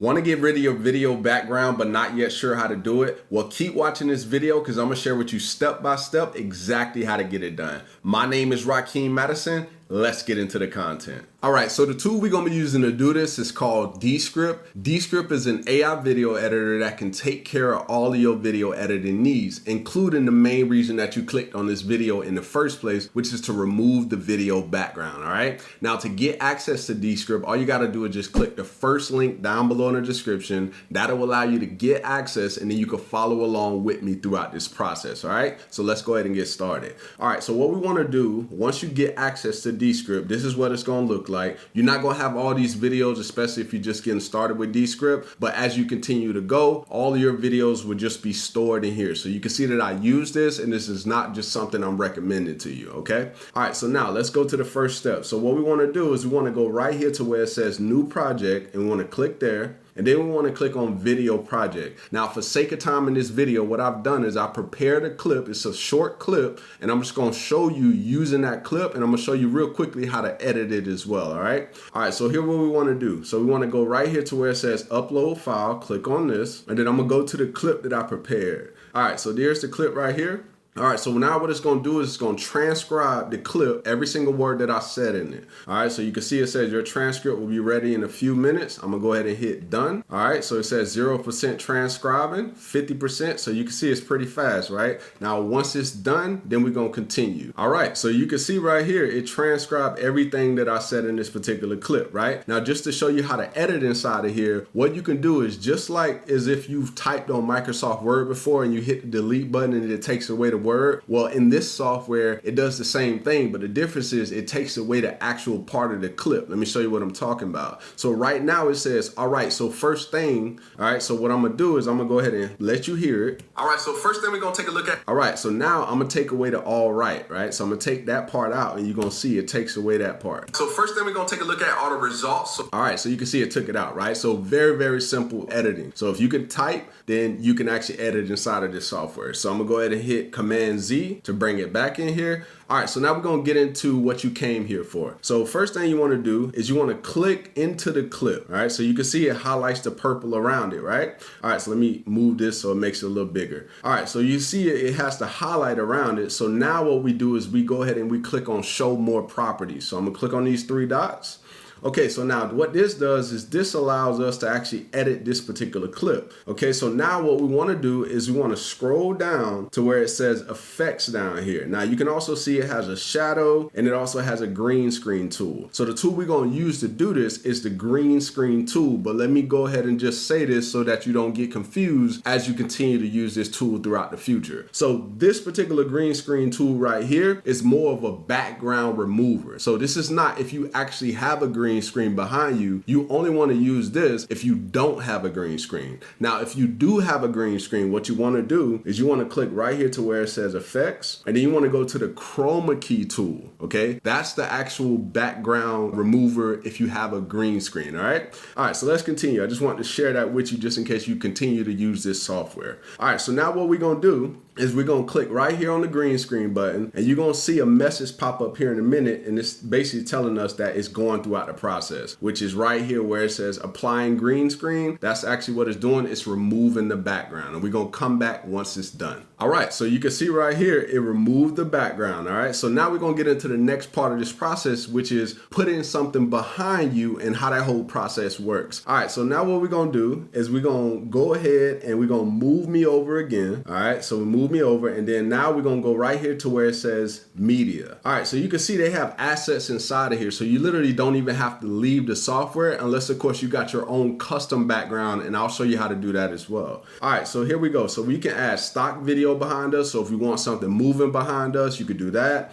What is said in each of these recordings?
Want to get rid of your video background but not yet sure how to do it? Well, keep watching this video because I'm going to share with you step by step exactly how to get it done. My name is Rakeem Madison. Let's get into the content. All right, so the tool we're going to be using to do this is called Descript. Descript is an AI video editor that can take care of all of your video editing needs, including the main reason that you clicked on this video in the first place, which is to remove the video background, all right? Now, to get access to Descript, all you got to do is just click the first link down below in the description. That'll allow you to get access, and then you can follow along with me throughout this process, all right? So let's go ahead and get started. All right, so what we want to do, once you get access to Descript, this is what it's going to look like. You're not going to have all these videos, especially if you're just getting started with Descript, but as you continue to go, all of your videos will just be stored in here. So you can see that I use this, and this is not just something I'm recommending to you, okay? All right, so now let's go to the first step. So what we want to do is we want to go right here to where it says new project, and we want to click there. And then we want to click on video project. Now, for sake of time in this video, what I've done is I prepared a clip. It's a short clip, and I'm just going to show you using that clip, and I'm going to show you real quickly how to edit it as well, all right? All right, so here's what we want to do. So we want to go right here to where it says upload file, click on this, and then I'm going to go to the clip that I prepared. All right, so there's the clip right here. All right, so now what it's going to do is it's going to transcribe the clip, every single word that I said in it. All right, so you can see it says your transcript will be ready in a few minutes. I'm going to go ahead and hit done. All right, so it says 0% transcribing, 50%. So you can see it's pretty fast, right? Now, once it's done, then we're going to continue. All right, so you can see right here, it transcribed everything that I said in this particular clip, right? Now, just to show you how to edit inside of here, what you can do is just like as if you've typed on Microsoft Word before and you hit the delete button and it takes away the word. Well, in this software, it does the same thing, but the difference is it takes away the actual part of the clip. Let me show you what I'm talking about. So right now it says, all right, so first thing, all right, so what I'm gonna do is I'm gonna go ahead and let you hear it. All right, so first thing we're gonna take a look at. All right, so now I'm gonna take away the all right? So I'm gonna take that part out and you're gonna see it takes away that part. So first thing we're gonna take a look at are the results. So, all right, so you can see it took it out, right? So very, very simple editing. So if you can type, then you can actually edit inside of this software. So I'm gonna go ahead and hit Command Z to bring it back in here. All right, so now we're gonna get into what you came here for. So first thing you wanna do is you wanna click into the clip, all right? So you can see it highlights the purple around it, right? All right, so let me move this so it makes it a little bigger. All right, so you see it has the highlight around it. So now what we do is we go ahead and we click on show more properties. So I'm gonna click on these three dots. Okay, so now what this does is this allows us to actually edit this particular clip. Okay, so now what we want to do is we want to scroll down to where it says effects down here. Now you can also see it has a shadow and it also has a green screen tool. So the tool we're going to use to do this is the green screen tool, but let me go ahead and just say this so that you don't get confused as you continue to use this tool throughout the future. So this particular green screen tool right here is more of a background remover. So this is not if you actually have a green screen behind you, you only want to use this if you don't have a green screen. Now, if you do have a green screen, what you want to do is you want to click right here to where it says effects, and then you want to go to the chroma key tool, okay? That's the actual background remover if you have a green screen, all right? All right, so let's continue. I just want to share that with you just in case you continue to use this software. All right, so now what we're going to do is we're going to click right here on the green screen button, and you're going to see a message pop up here in a minute, and it's basically telling us that it's going throughout the process, which is right here where it says applying green screen. That's actually what it's doing. It's removing the background, and we're going to come back once it's done. All right, so you can see right here, it removed the background, all right? So now we're going to get into the next part of this process, which is putting something behind you and how that whole process works. All right, so now what we're going to do is we're going to go ahead and we're going to move me over again, all right? So we move me over, and then now we're gonna go right here to where it says media. All right, so you can see they have assets inside of here, so you literally don't even have to leave the software unless of course you got your own custom background, and I'll show you how to do that as well. All right, so here we go. So we can add stock video behind us. So if we want something moving behind us, you could do that.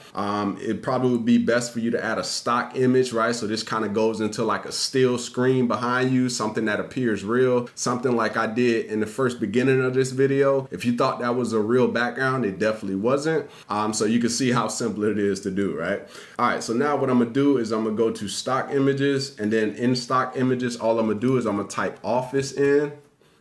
It probably would be best for you to add a stock image, right? So this kind of goes into like a still screen behind you, something that appears real, something like I did in the first beginning of this video. If you thought that was a real background, it definitely wasn't. So you can see how simple it is to do, right? All right, so now what I'm gonna do is I'm gonna go to stock images, and then in stock images, all I'm gonna do is I'm gonna type office in,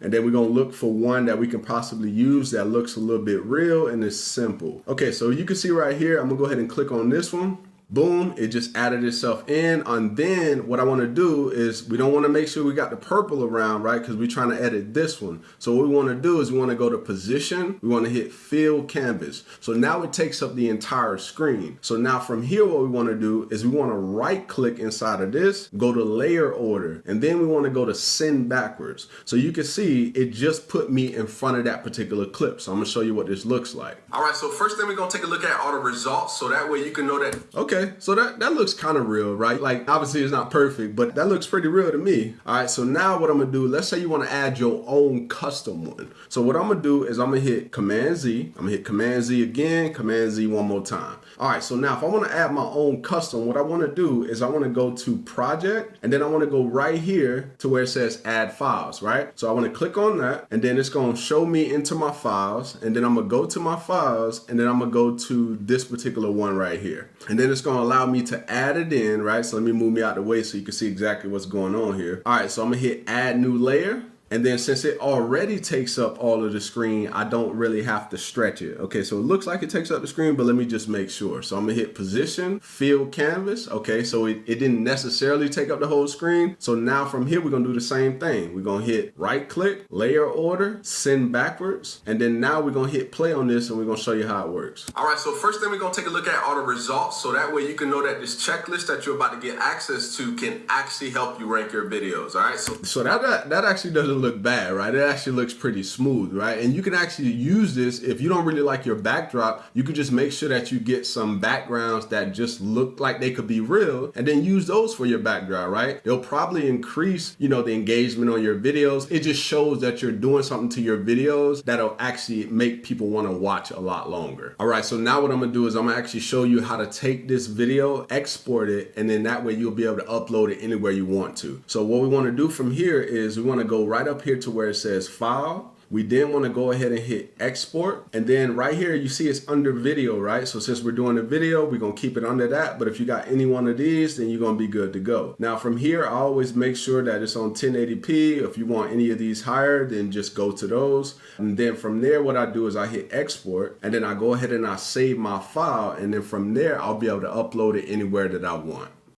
and then we're gonna look for one that we can possibly use that looks a little bit real and is simple. Okay, so you can see right here, I'm gonna go ahead and click on this one. Boom, it just added itself in. And then what I want to do is we don't want to make sure we got the purple around, right? Because we're trying to edit this one. So what we want to do is we want to go to position. We want to hit fill canvas. So now it takes up the entire screen. So now from here, what we want to do is we want to right click inside of this, go to layer order, and then we want to go to send backwards. So you can see it just put me in front of that particular clip. So I'm gonna show you what this looks like. All right, so first thing we're gonna take a look at are the results. So that way you can know that, okay, so that looks kind of real, right? Like obviously it's not perfect, but that looks pretty real to me. All right, so now what I'm gonna do, let's say you wanna add your own custom one. So what I'm gonna do is I'm gonna hit Command Z, I'm gonna hit Command Z again, Command Z one more time. All right, so now if I wanna add my own custom, what I wanna do is I wanna go to project, and then I wanna go right here to where it says add files, right? So I wanna click on that, and then it's gonna show me into my files, and then I'm gonna go to my files, and then I'm gonna go to this particular one right here. And then it's gonna allow me to add it in, right? So let me move me out of the way so you can see exactly what's going on here. All right, so I'm gonna hit add new layer. And then since it already takes up all of the screen, I don't really have to stretch it. Okay, so it looks like it takes up the screen, but let me just make sure. So I'm gonna hit position, fill canvas. Okay, so it didn't necessarily take up the whole screen. So now from here, we're gonna do the same thing. We're gonna hit right click, layer order, send backwards. And then now we're gonna hit play on this and we're gonna show you how it works. All right, so first thing we're gonna take a look at are the results. So that way you can know that this checklist that you're about to get access to can actually help you rank your videos. All right, so that actually doesn't look bad, right? It actually looks pretty smooth, right? And you can actually use this if you don't really like your backdrop. You can just make sure that you get some backgrounds that just look like they could be real, and then use those for your backdrop, right? It'll probably increase, the engagement on your videos. It just shows that you're doing something to your videos that'll actually make people want to watch a lot longer. All right, so now what I'm gonna do is I'm gonna actually show you how to take this video, export it, and then that way you'll be able to upload it anywhere you want to. So what we want to do from here is we want to go right up here to where it says file. We then want to go ahead and hit export, and then right here you see it's under video, right? So since we're doing a video, we're gonna keep it under that, but if you got any one of these, then you're gonna be good to go. Now from here, I always make sure that it's on 1080p. If you want any of these higher, then just go to those. And then from there, what I do is I hit export, and then I go ahead and I save my file, and then from there I'll be able to upload it anywhere that I want.